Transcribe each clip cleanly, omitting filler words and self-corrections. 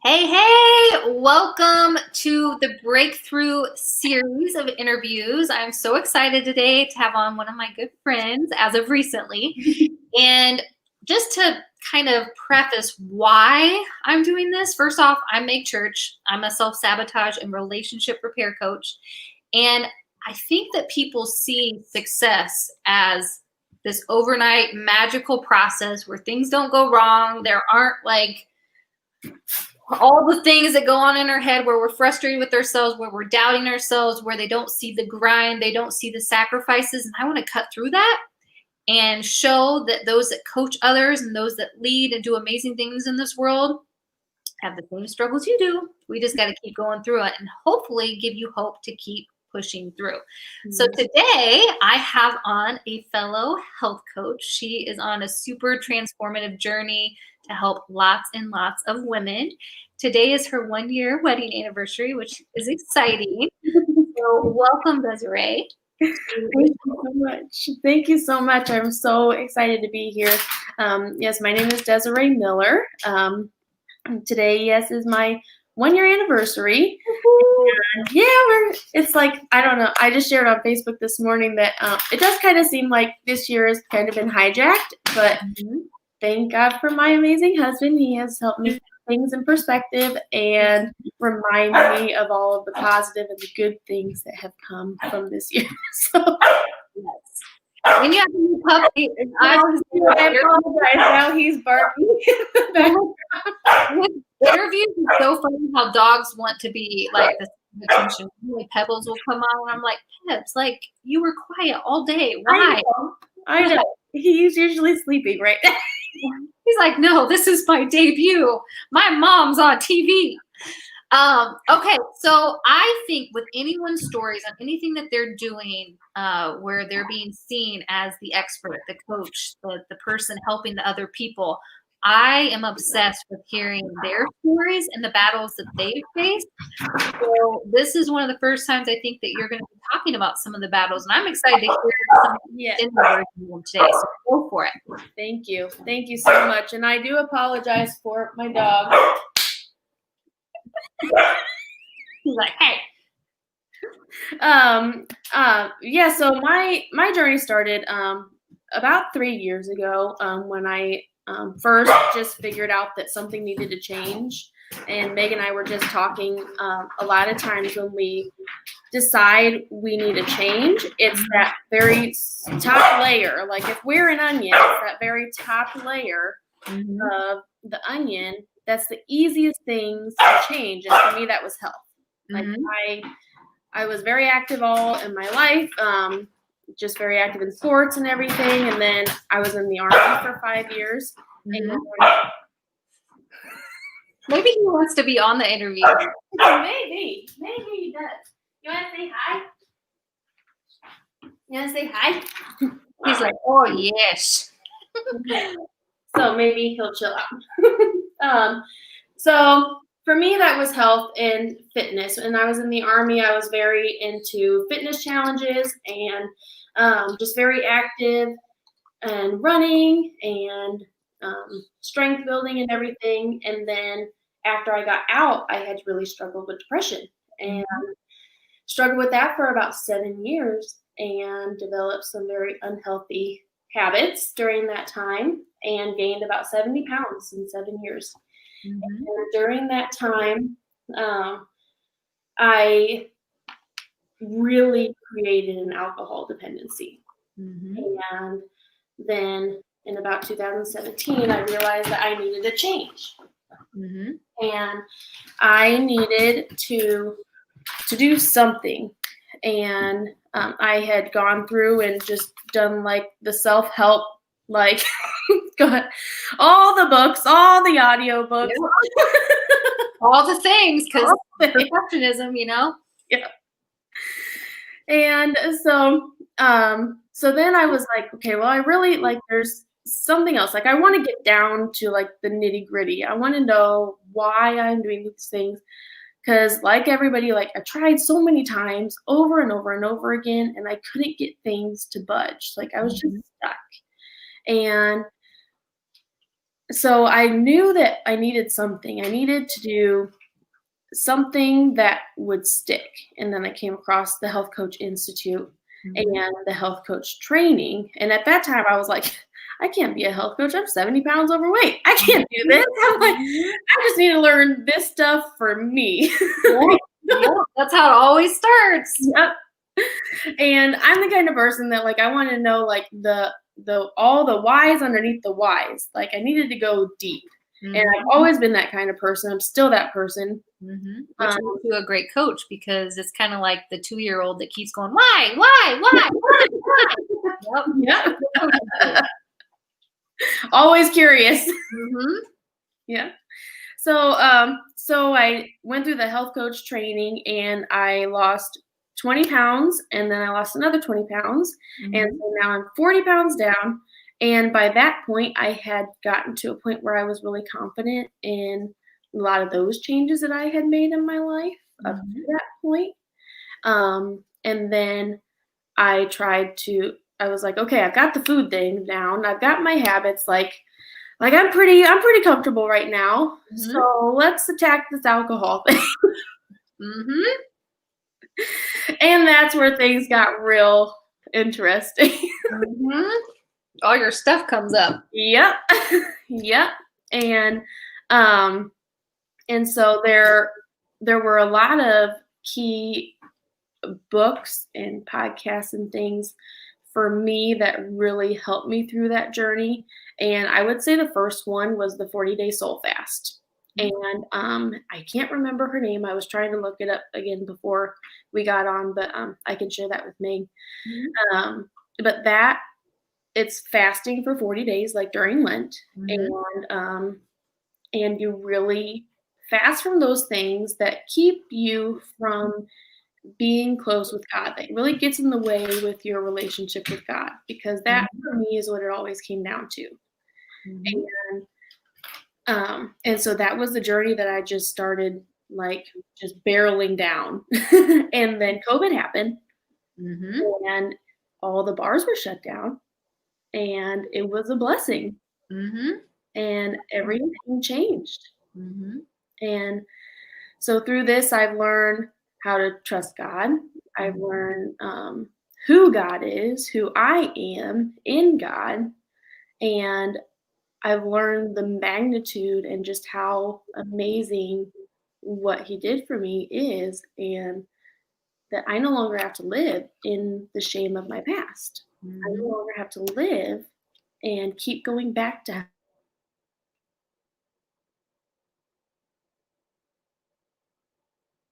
Hey, welcome to the Breakthrough series of interviews. I'm so excited today to have on one of my good friends as of recently. And just to kind of preface why I'm doing this, first off, I make church. I'm a self-sabotage and relationship repair coach. And I think that people see success as this overnight magical process where things don't go wrong. There aren't like all the things that go on in our head where we're frustrated with ourselves, where we're doubting ourselves, where they don't see the grind, they don't see the sacrifices. And I want to cut through that and show that those that coach others and those that lead and do amazing things in this world have the same struggles you do. We just got to keep going through it and hopefully give you hope to keep pushing through. So today I have on a fellow health coach. She is on a super transformative journey to help lots and lots of women. Today is her 1-year wedding anniversary, which is exciting. So welcome, Desirea. Thank you so much. Thank you so much. I'm so excited to be here. Yes, my name is Desirea Miller. Today, yes, is my 1-year anniversary. And it's like, I don't know. I just shared on Facebook this morning that it does kind of seem like this year has kind of been hijacked, but thank God for my amazing husband. He has helped me put things in perspective and remind me of all of the positive and the good things that have come from this year. So, yes. When you have a new puppy, I apologize. Now he's barking. With interviews, it's so funny how dogs want to be like the attention. Like Pebbles will come on, and I'm like, Pebbles, like you were quiet all day. Why? I know. He's usually sleeping right now. He's like, no, this is my debut. My mom's on TV. Okay, so I think with anyone's stories on anything that they're doing, where they're being seen as the expert, the coach, the person helping the other people, I am obsessed with hearing their stories and the battles that they've faced. So this is one of the first times I think that you're going to be talking about some of the battles, and I'm excited to hear some of today. So go for it. Thank you. Thank you so much. And I do apologize for my dog. He's like, hey. So my journey started about 3 years ago when I first just figured out that something needed to change. And Meg and I were just talking a lot of times when we decide we need a change, it's that very top layer. Like if we're an onion, it's that very top layer of the onion. That's the easiest things to change. And for me, that was health. Like I was very active all in my life, just very active in sports and everything. And then I was in the Army for 5 years. Maybe he wants to be on the interview. Maybe he does. You want to say hi? You want to say hi? He's like, oh yes. So maybe he'll chill out. So for me, that was health and fitness. When I was in the Army, I was very into fitness challenges and just very active and running and strength building and everything. And then after I got out, I had really struggled with depression and struggled with that for about 7 years and developed some very unhealthy habits during that time and gained about 70 pounds in 7 years. And during that time, I really created an alcohol dependency. And then in about 2017, I realized that I needed a change. And I needed to do something. And I had gone through and just done like the self-help, like all the books, all the audio books, all the things, because perfectionism, Yeah. And so then I was like, okay, well, I really like there's something else. Like I want to get down to like the nitty gritty. I want to know why I'm doing these things. Because like everybody, like I tried so many times over and over and over again, and I couldn't get things to budge. Like I was just stuck. And So I knew that I needed something. I needed to do something that would stick. And then I came across the Health Coach Institute and the health coach training. And at that time, I was like, I can't be a health coach. I'm 70 pounds overweight. I can't do this. I'm like, I just need to learn this stuff for me. Yep, that's how it always starts. Yep. And I'm the kind of person that like I want to know like the all the whys underneath the whys. Like I needed to go deep. And I've always been that kind of person. I'm still that person. Which makes you a great coach because it's kind of like the 2-year-old that keeps going, why? Yep. Always curious. Yeah. So I went through the health coach training and I lost 20 pounds and then I lost another 20 pounds. And so now I'm 40 pounds down. And by that point, I had gotten to a point where I was really confident in a lot of those changes that I had made in my life up to that point. And then I was like, okay, I've got the food thing down. I've got my habits. Like I'm pretty comfortable right now. So let's attack this alcohol thing. And that's where things got real interesting. All your stuff comes up. Yep. Yep. And so there were a lot of key books and podcasts and things for me that really helped me through that journey. And I would say the first one was the 40-day soul fast. And I can't remember her name. I was trying to look it up again before we got on, but I can share that with Meg. But it's fasting for 40 days, like during Lent, and you really fast from those things that keep you from being close with God, that really gets in the way with your relationship with God, because that for me is what it always came down to. And so that was the journey that I just started, like just barreling down. And then COVID happened, and all the bars were shut down, and it was a blessing. And everything changed. And so through this, I've learned how to trust God. I've learned who God is, who I am in God. And I've learned the magnitude and just how amazing what he did for me is, and that I no longer have to live in the shame of my past. I no longer have to live and keep going back to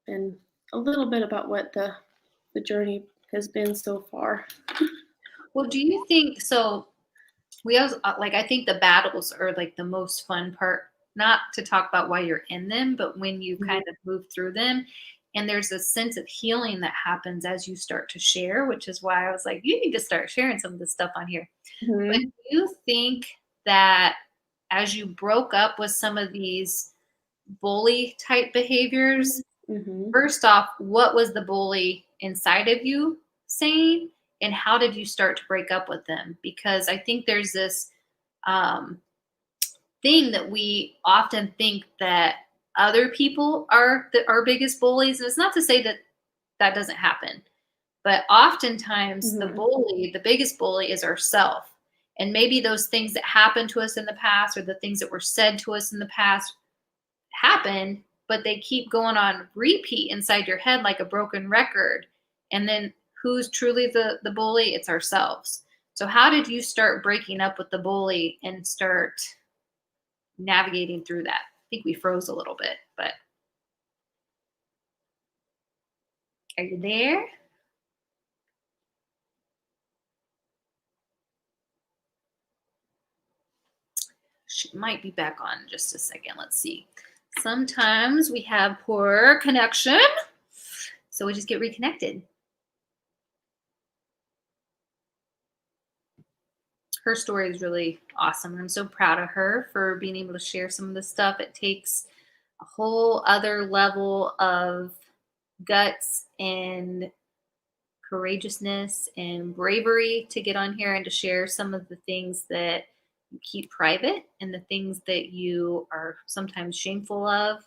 and a little bit about what the journey has been so far. Well, do you think so? We also like I think the battles are like the most fun part. Not to talk about why you're in them, but when you kind of move through them, and there's a sense of healing that happens as you start to share, which is why I was like, you need to start sharing some of this stuff on here. But do you think that as you broke up with some of these bully type behaviors, first off, what was the bully inside of you saying? And how did you start to break up with them? Because I think there's this thing that we often think that other people are our biggest bullies. And it's not to say that that doesn't happen, but oftentimes the biggest bully is ourself. And maybe those things that happened to us in the past or the things that were said to us in the past happened, but they keep going on repeat inside your head like a broken record. And then who's truly the bully? It's ourselves. So how did you start breaking up with the bully and start navigating through that? I think we froze a little bit, but are you there? She might be back on in just a second. Let's see. Sometimes we have poor connection, so we just get reconnected. Her story is really awesome. I'm so proud of her for being able to share some of this stuff. It takes a whole other level of guts and courageousness and bravery to get on here and to share some of the things that you keep private, and the things that you are sometimes shameful of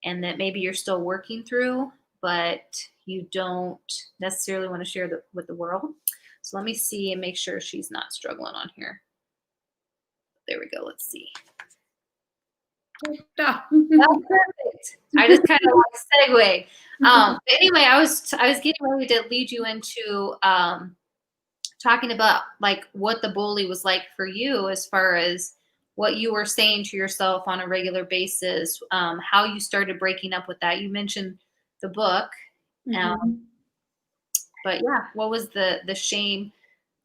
and that maybe you're still working through, but you don't necessarily want to share with the world. So let me see and make sure she's not struggling on here. There we go. Let's see. Yeah. Oh, perfect. I just kind of like segue. But anyway, I was getting ready to lead you into talking about like what the bully was like for you, as far as what you were saying to yourself on a regular basis, how you started breaking up with that. You mentioned the book, but yeah, what was the shame?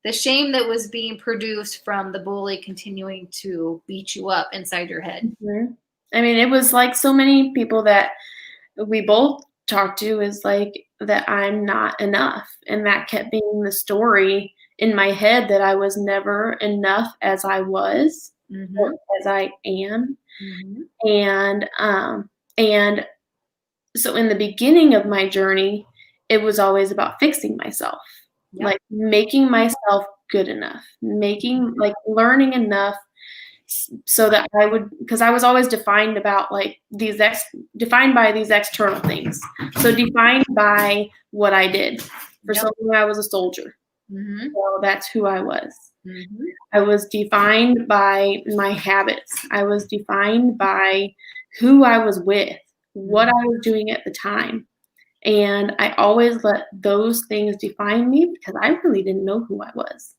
The shame that was being produced from the bully continuing to beat you up inside your head. I mean, it was like so many people that we both talked to, is like that I'm not enough. And that kept being the story in my head, that I was never enough as I was, or as I am. And so in the beginning of my journey, it was always about fixing myself, like making myself good enough, like learning enough so that I would, because I was always defined about like defined by these external things. So defined by what I did. For so long, I was a soldier. So that's who I was. I was defined by my habits. I was defined by who I was with, what I was doing at the time. And I always let those things define me, because I really didn't know who I was.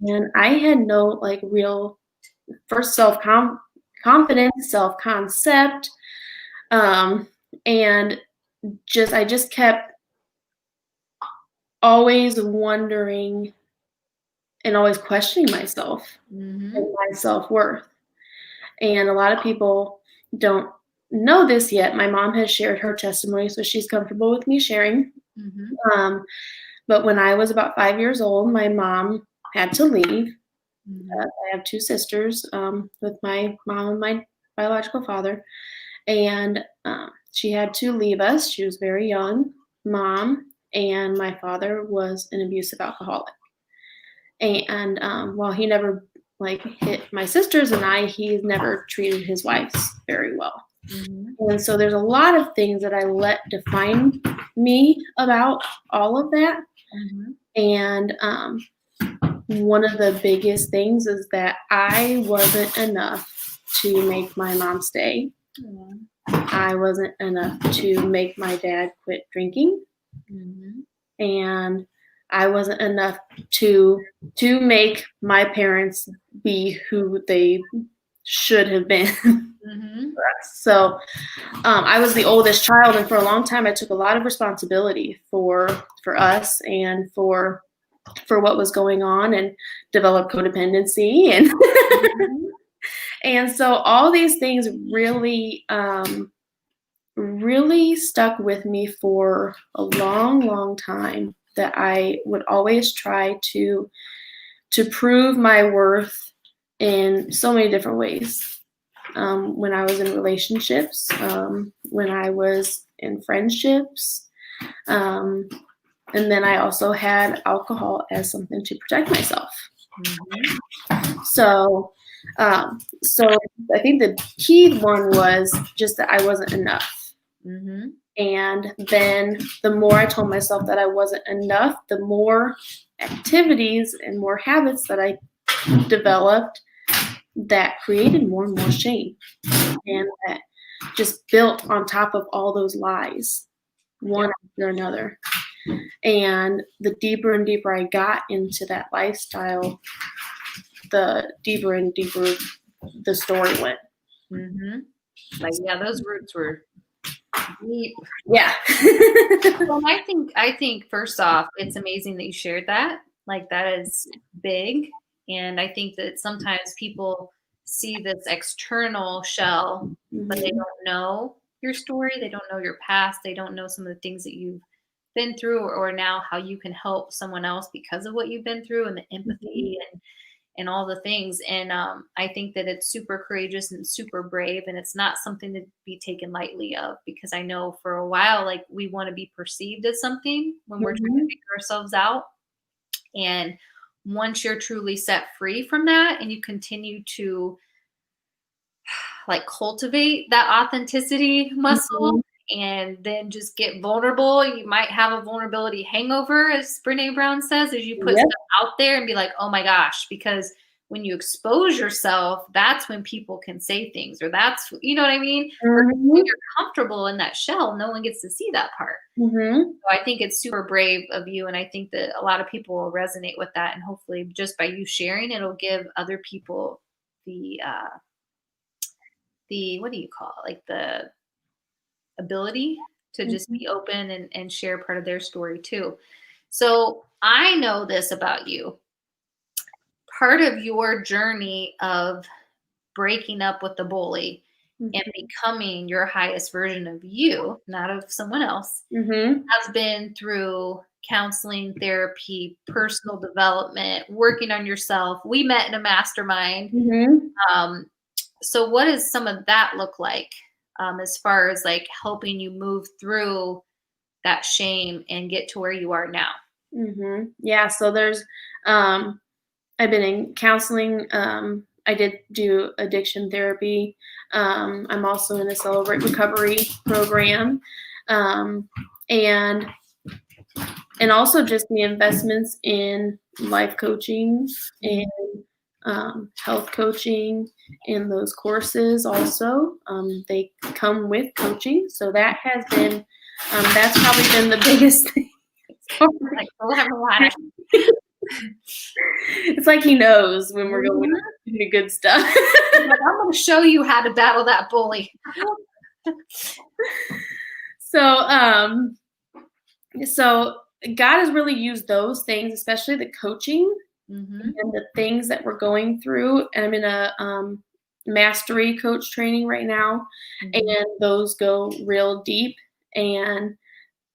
And I had no like real first self-confidence, self-concept. And I just kept always wondering and always questioning myself and my self-worth. And a lot of people don't know this yet. My mom has shared her testimony, so she's comfortable with me sharing. But when I was about 5 years old, my mom had to leave. I have two sisters, with my mom and my biological father. And she had to leave us. She was very young, mom, and my father was an abusive alcoholic. And while he never like hit my sisters and I, he's never treated his wives very well. And so there's a lot of things that I let define me about all of that. And one of the biggest things is that I wasn't enough to make my mom stay. I wasn't enough to make my dad quit drinking. And I wasn't enough to make my parents be who they should have been. So I was the oldest child, and for a long time I took a lot of responsibility for us and for what was going on, and developed codependency, and and so all these things really really stuck with me for a long time, that I would always try to prove my worth in so many different ways. When I was in relationships, when I was in friendships, and then I also had alcohol as something to protect myself. So I think the key one was just that I wasn't enough. And then the more I told myself that I wasn't enough, the more activities and more habits that I developed that created more and more shame, and that just built on top of all those lies, one after another. And the deeper and deeper I got into that lifestyle, the deeper and deeper the story went. Like, yeah, those roots were deep. Yeah. Well, I think first off, it's amazing that you shared that. Like, that is big. And I think that sometimes people see this external shell, but they don't know your story. They don't know your past. They don't know some of the things that you've been through, or now how you can help someone else because of what you've been through, and the empathy and all the things. And I think that it's super courageous and super brave, and it's not something to be taken lightly of, because I know for a while, like, we want to be perceived as something when we're trying to figure ourselves out. And once you're truly set free from that and you continue to like cultivate that authenticity muscle Mhm. and then just get vulnerable. You might have a vulnerability hangover, as Brene Brown says, as you put Yep. stuff out there and be like, oh my gosh, because when you expose yourself, that's when people can say things, or that's, you know what I mean? Versus when Mhm. you're comfortable in that shell, no one gets to see that part. Mhm. So I think it's super brave of you. And I think that a lot of people will resonate with that. And hopefully, just by you sharing, it'll give other people the what do you call it? Like the ability to just Mhm. be open and share part of their story too. So I know this about you. Part of your journey of breaking up with the bully and Mhm. becoming your highest version of you, not of someone else, Mhm. has been through counseling, therapy, personal development, working on yourself. We met in a mastermind. Mhm. Um, so what does some of that look like, as far as like helping you move through that shame and get to where you are now? Mhm. Yeah, so there's I've been in counseling. I did do addiction therapy. I'm also in a Celebrate Recovery program. Um, and also just the investments in life coaching and Mhm. health coaching in those courses also. They come with coaching. So that has been, that's probably been the biggest thing. Like we'll have a lot of It's like he knows when we're going Mhm. into good stuff. Like, I'm gonna show you how to battle that bully. So, so God has really used those things, especially the coaching Mhm. and the things that we're going through. And I'm in a mastery coach training right now, Mhm. and those go real deep. And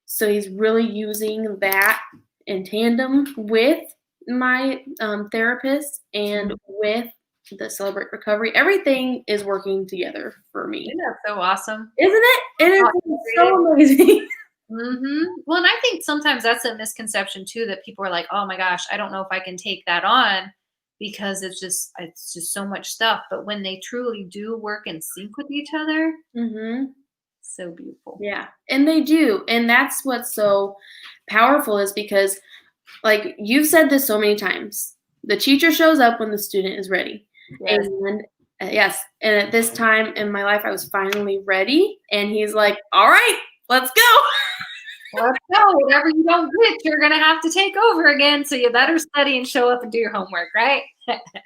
so he's really using that in tandem with my therapist and Mhm. with the Celebrate Recovery. Everything is working together for me. Isn't that so awesome? Isn't it? It How is integrated. so amazing. Well, and I think sometimes that's a misconception too, that people are like, "Oh my gosh, I don't know if I can take that on because it's just so much stuff." But when they truly do work in sync with each other, Mhm. so beautiful. Yeah, and they do, and that's what's so powerful is because, like, you've said this so many times, the teacher shows up when the student is ready, Yes. and yes, and at this time in my life, I was finally ready, and he's like, "All right, let's go." Let's go. Whatever you don't get, you're gonna have to take over again. So you better study and show up and do your homework, right? Well, I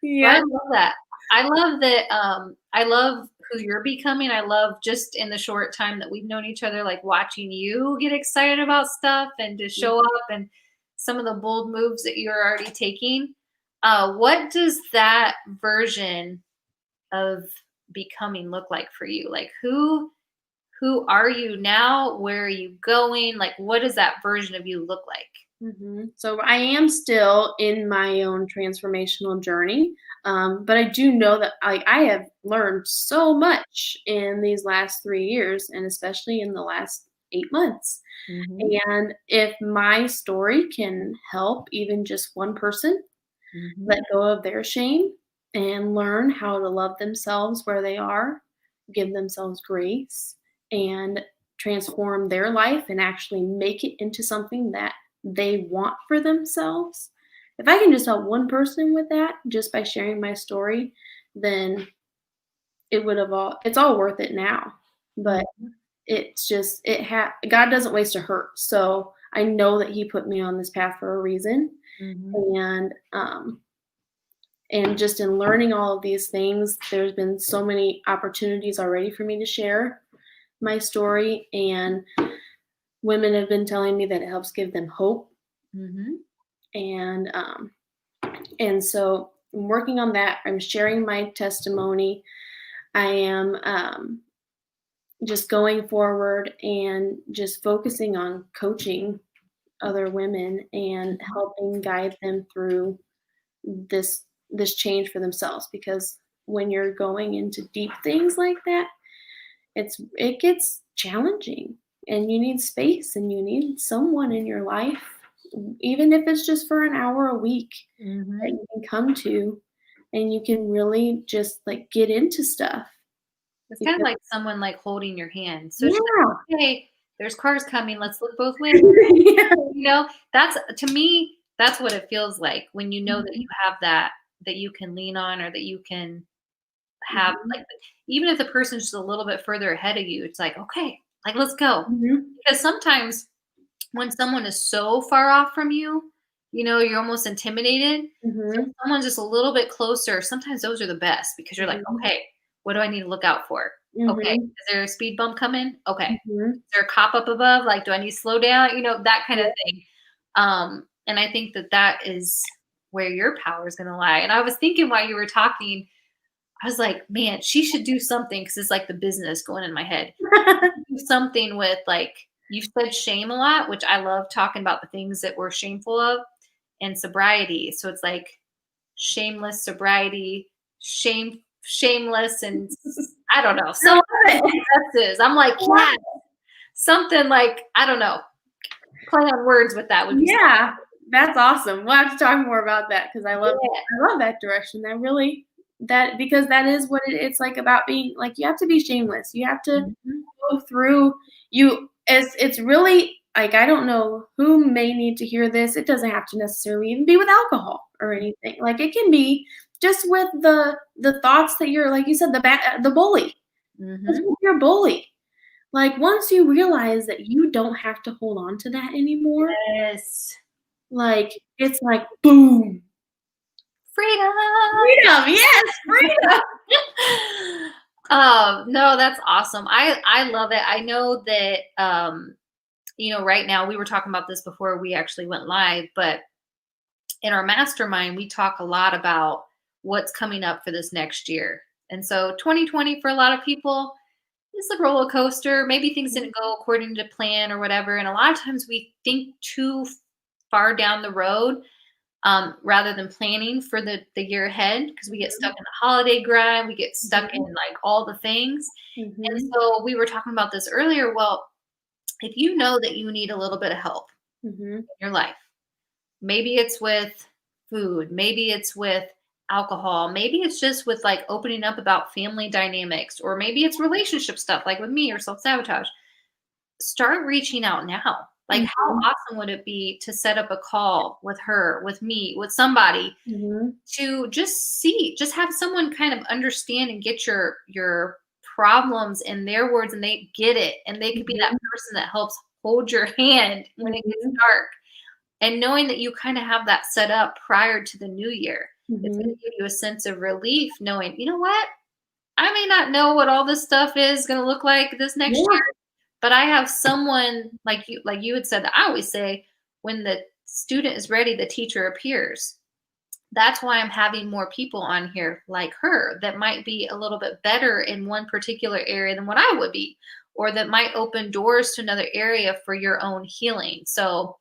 Yeah. love that. I love that. I love who you're becoming. I love just in the short time that we've known each other, like watching you get excited about stuff and to show up and some of the bold moves that you're already taking. What does that version of becoming look like for you? Like who are you now? Where are you going? Like what does that version of you look like? So I am still in my own transformational journey, but I do know that I have learned so much in these last 3 years, and especially in the last 8 months. Mhm. And if my story can help even just one person let Mhm. go of their shame and learn how to love themselves where they are, give themselves grace, and transform their life and actually make it into something that they want for themselves. If I can just help one person with that just by sharing my story, then it's all worth it now. But Mhm. it's just God doesn't waste a hurt. So I know that he put me on this path for a reason. Mhm. And just in learning all of these things, there's been so many opportunities already for me to share my story, and women have been telling me that it helps give them hope, Mhm. and so I'm working on that. I'm sharing my testimony. I am just going forward and just focusing on coaching other women and Mhm. helping guide them through this change for themselves, because when you're going into deep things like that, it gets challenging, and you need space and you need someone in your life even if it's just for an hour a week that Mhm. you can come to, and you can really just, like, get into stuff. It's kind of Because like someone, like, holding your hand. So she's yeah. like, "Okay, there's cars coming, let's look both ways." Yeah. You know, that's to me, that's what it feels like when you know that you Mhm, have that you can lean on or that you can have, mhm, like, even if the person's just a little bit further ahead of you, it's like, "Okay, like, let's go." mhm, Because sometimes when someone is so far off from you, you're almost intimidated. So if mhm, someone's just a little bit closer, sometimes those are the best because you're like, mhm, "Okay, what do I need to look out for? Okay, mhm, is there a speed bump coming? Okay. mhm. Is there a cop up above? Like, do I need to slow down?" That kind of Yeah. thing. And I think that that is where your power is gonna lie. And I was thinking while you were talking, I was like, "Man, she should do something because it's like the business going in my head. Do something with, like, you said shame a lot, which I love talking about the things that we're shameful of, and sobriety. So it's like shameless sobriety, shameless, and I don't know. I Some love it. S's. I'm like, I love yeah, something like, I don't know. Play on words with that would be so Yeah, that's awesome. We'll have to talk more about that because yeah. I love that direction. That really that because that is what it's like about being like you have to be shameless. You have to Mhm. go through you it's really like I don't know who may need to hear this. It doesn't have to necessarily even be with alcohol or anything. Like it can be just with the thoughts that you're like you said the bully. Just Mhm. with your bully. Like once you realize that you don't have to hold on to that anymore, Yes. like, it's like, boom. Freedom. Freedom, yes, freedom. No, that's awesome. I love it. I know that right now we were talking about this before we actually went live, but in our mastermind, we talk a lot about what's coming up for this next year. And so 2020 for a lot of people is a roller coaster. Maybe things Mhm, didn't go according to plan or whatever. And a lot of times we think too far down the road, rather than planning for the year ahead because we get stuck in the holiday grind, we get stuck in mhm, like all the things. And mhm, so we were talking about this earlier. Well, if you know that you need a little bit of help mhm, in your life, maybe it's with food, maybe it's with alcohol, maybe it's just with like opening up about family dynamics, or maybe it's relationship stuff like with me or self sabotage. Start reaching out now. Like, how mhm, awesome would it be to set up a call with her, with me, with somebody mhm, to just have someone kind of understand and get your problems in their words, and they get it, and they could be that mhm, person that helps hold your hand when it gets mhm, dark. And knowing that you kind of have that set up prior to the new year, it's going mhm. to give you a sense of relief knowing, you know what? I may not know what all this stuff is going to look like this next Yeah, year, but I have someone like you had said, that I always say, when the student is ready, the teacher appears. That's why I'm having more people on here like her that might be a little bit better in one particular area than what I would be, or that might open doors to another area for your own healing. So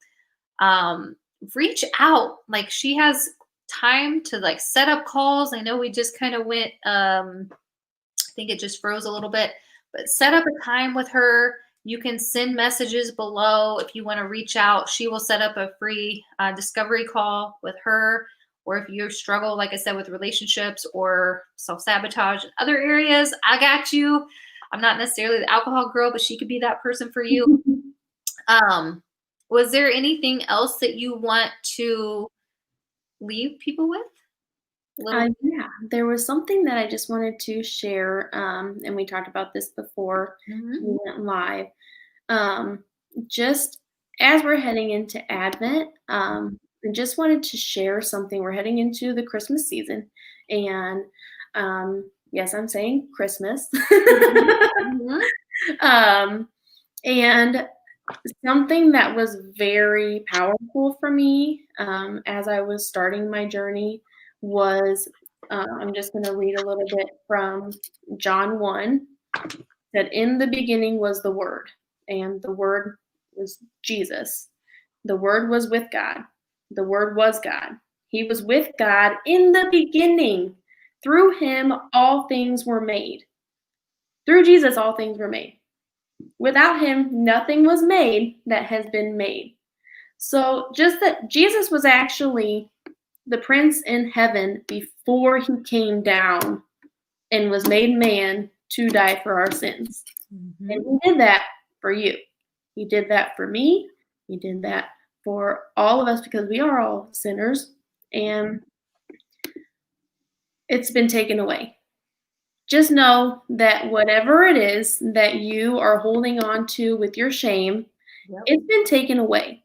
um reach out. Like, she has time to like set up calls. I know we just kind of went, I think it just froze a little bit, but set up a time with her. You can send messages below if you want to reach out. She will set up a free discovery call with her. Or if you struggle, like I said, with relationships or self sabotage in other areas, I got you. I'm not necessarily the alcohol girl, but she could be that person for you. Um, was there anything else that you want to leave people with? A little. yeah, there was something that I just wanted to share, and we talked about this before Mhm. we went live. Um, just as we're heading into Advent, I just wanted to share something. We're heading into the Christmas season, and yes, I'm saying Christmas. Mhm. Mhm. um, and something that was very powerful for me as I was starting my journey was I'm just going to read a little bit from John 1 that in the beginning was the Word, and the Word was Jesus. The Word was with God. The Word was God. He was with God in the beginning. Through him, all things were made. Through Jesus, all things were made. Without him, nothing was made that has been made. So just that Jesus was actually the prince in heaven before he came down and was made man to die for our sins. Mm-hmm. And he did that for you. He did that for me. He did that for all of us because we are all sinners. And it's been taken away. Just know that whatever it is that you are holding on to with your shame, Yep. it's been taken away.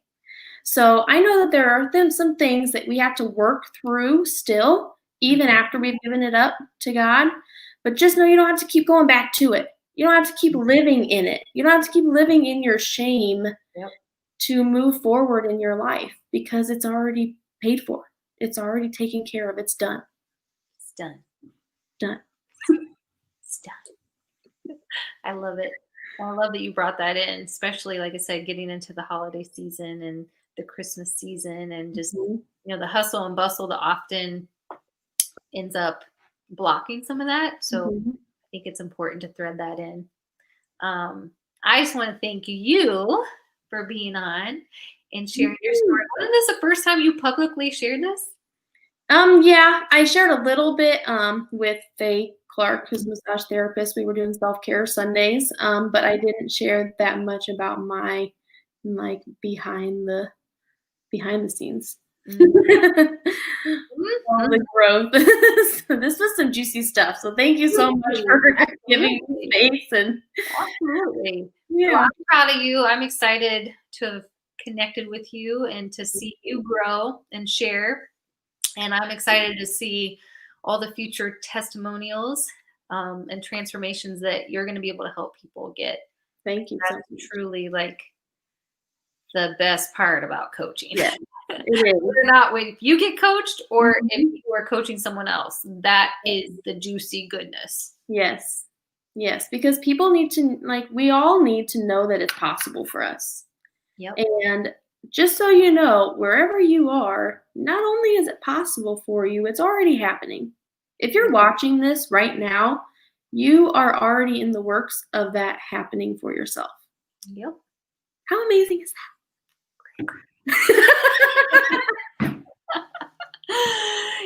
So I know that there are some things that we have to work through still, even after we've given it up to God. But just know you don't have to keep going back to it. You don't have to keep living in it. You don't have to keep living in your shame to move forward in your life because it's already paid for. It's already taken care of. It's done. It's done. Done. It's done. I love it. I love that you brought that in, especially, like I said, getting into the holiday season and the Christmas season and just, the hustle and bustle that often ends up blocking some of that. So I think it's important to thread that in. I just want to thank you for being on and sharing your story. Wasn't this the first time you publicly shared this? Yeah, I shared a little bit with Faye Clark, who's a massage therapist. We were doing self-care Sundays, but I didn't share that much about my behind the scenes. All the growth. So this was some juicy stuff. So thank you so much for giving me space. And absolutely. Yeah. Well, I'm proud of you. I'm excited to have connected with you and to see you grow and share. And I'm excited to see all the future testimonials and transformations that you're going to be able to help people get. Thank you. That's truly like the best part about coaching. Yeah, it is. Whether or not if you get coached or if you are coaching someone else, that is the juicy goodness. Yes. Yes, because people need to, we all need to know that it's possible for us. Yep. And just so you know, wherever you are, not only is it possible for you, it's already happening. If you're watching this right now, you are already in the works of that happening for yourself. Yep. How amazing is that?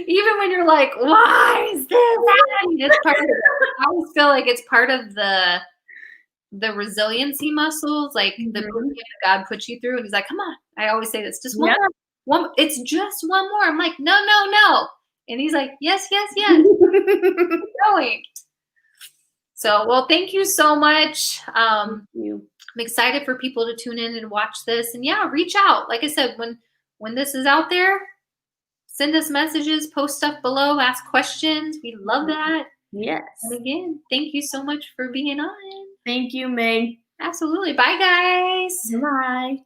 Even when you're like, why is this happening? It's part of it. I always feel like it's part of the resiliency muscles, like the movement that God puts you through. And he's like, come on. I always say this, just one more. It's just one more. I'm like, no. And he's like, yes. Going. So, well, thank you so much. Thank you. I'm excited for people to tune in and watch this. And yeah, reach out. Like I said, when this is out there, send us messages, post stuff below, ask questions. We love that. Yes. And again, thank you so much for being on. Thank you, Meg. Absolutely. Bye, guys. Bye.